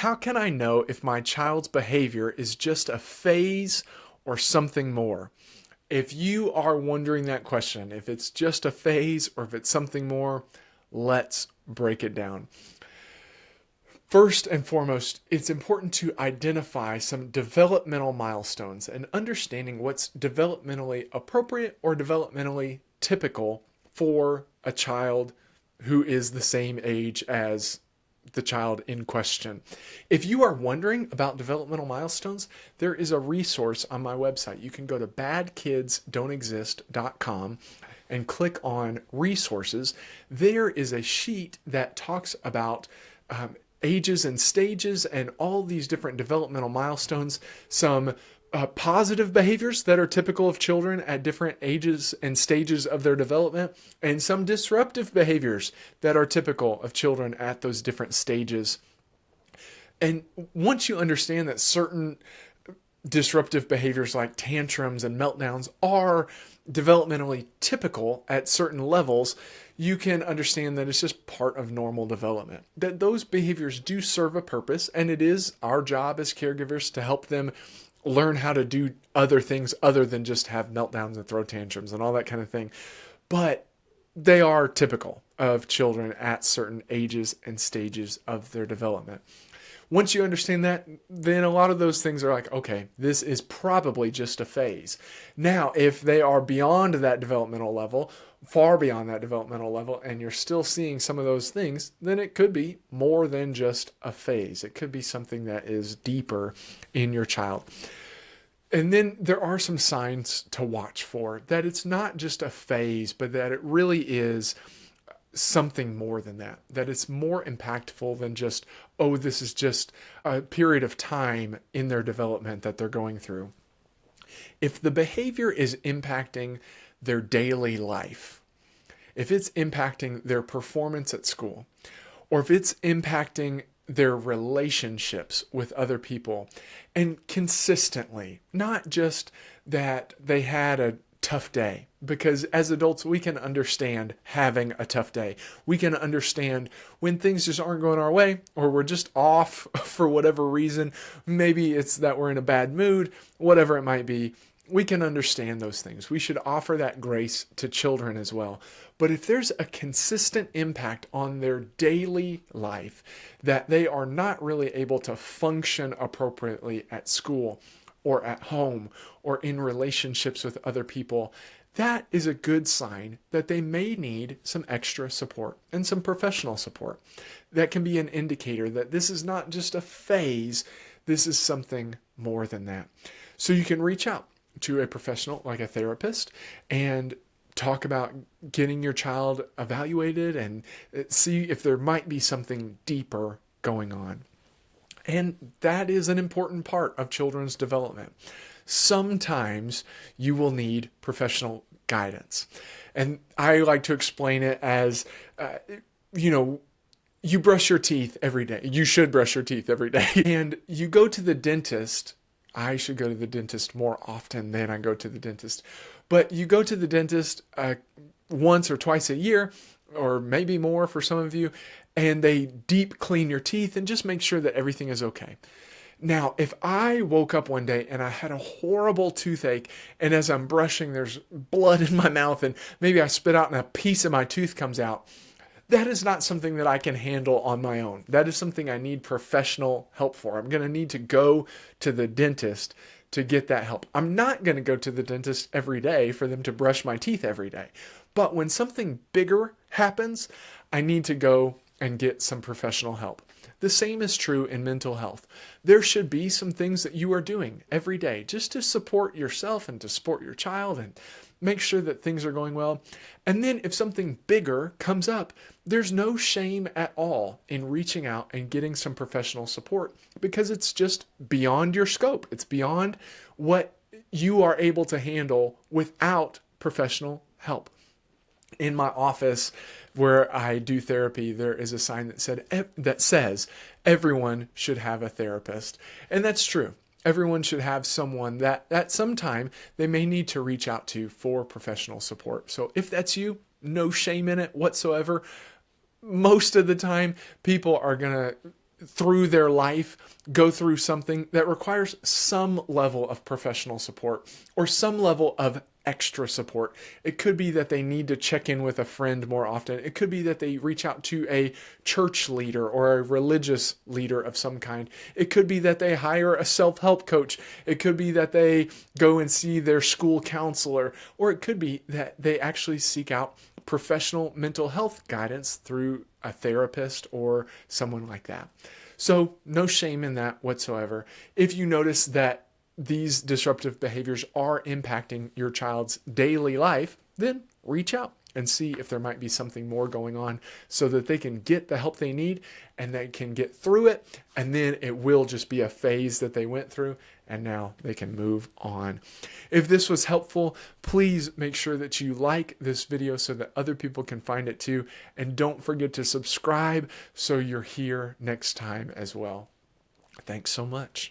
how can I know if my child's behavior is just a phase or something more? If you are wondering that question, if it's just a phase or if it's something more, let's break it down. First and foremost, it's important to identify some developmental milestones and understanding what's developmentally appropriate or developmentally typical for a child who is the same age as the child in question. If you are wondering about developmental milestones, there is a resource on my website. You can go to badkidsdon'texist.com and click on resources. There is a sheet that talks about ages and stages and all these different developmental milestones, some positive behaviors that are typical of children at different ages and stages of their development, and some disruptive behaviors that are typical of children at those different stages. And once you understand that certain disruptive behaviors like tantrums and meltdowns are developmentally typical at certain levels, you can understand that it's just part of normal development. That those behaviors do serve a purpose, and it is our job as caregivers to help them learn how to do other things other than just have meltdowns and throw tantrums and all that kind of thing. But they are typical of children at certain ages and stages of their development. Once you understand that, then a lot of those things are like, okay, this is probably just a phase. Now, if they are beyond that developmental level, far beyond that developmental level, and you're still seeing some of those things, then it could be more than just a phase. It could be something that is deeper in your child. And then there are some signs to watch for, that it's not just a phase, but that it really is something more than that, that it's more impactful than just, oh, this is just a period of time in their development that they're going through. If the behavior is impacting their daily life, if it's impacting their performance at school, or if it's impacting their relationships with other people, and consistently, not just that they had a tough day, because as adults we can understand having a tough day. We can understand when things just aren't going our way, or we're just off for whatever reason. Maybe it's that we're in a bad mood, whatever it might be. We can understand those things. We should offer that grace to children as well. But if there's a consistent impact on their daily life, that they are not really able to function appropriately at school or at home or in relationships with other people, that is a good sign that they may need some extra support and some professional support. That can be an indicator that this is not just a phase, this is something more than that. So you can reach out to a professional like a therapist and talk about getting your child evaluated and see if there might be something deeper going on. And that is an important part of children's development. Sometimes you will need professional guidance. And I like to explain it as, you brush your teeth every day. You should brush your teeth every day. And you go to the dentist. I should go to the dentist more often than I go to the dentist. But you go to the dentist once or twice a year, or maybe more for some of you, and they deep clean your teeth and just make sure that everything is okay. Now, if I woke up one day and I had a horrible toothache, and as I'm brushing, there's blood in my mouth, and maybe I spit out and a piece of my tooth comes out, that is not something that I can handle on my own. That is something I need professional help for. I'm going to need to go to the dentist to get that help. I'm not going to go to the dentist every day for them to brush my teeth every day. But when something bigger happens, I need to go and get some professional help. The same is true in mental health. There should be some things that you are doing every day just to support yourself and to support your child and make sure that things are going well. And then if something bigger comes up, there's no shame at all in reaching out and getting some professional support, because it's just beyond your scope. It's beyond what you are able to handle without professional help. In my office where I do therapy, there is a sign that says everyone should have a therapist. And that's true. Everyone should have someone that at some time they may need to reach out to for professional support. So if that's you, no shame in it whatsoever. Most of the time, people are going to through their life go through something that requires some level of professional support or some level of extra support. It could be that they need to check in with a friend more often. It could be that they reach out to a church leader or a religious leader of some kind. It could be that they hire a self-help coach. It could be that they go and see their school counselor, or it could be that they actually seek out professional mental health guidance through a therapist or someone like that. So no shame in that whatsoever. If you notice that these disruptive behaviors are impacting your child's daily life, then reach out and see if there might be something more going on so that they can get the help they need and they can get through it. And then it will just be a phase that they went through and now they can move on. If this was helpful, please make sure that you like this video so that other people can find it too. And don't forget to subscribe so you're here next time as well. Thanks so much.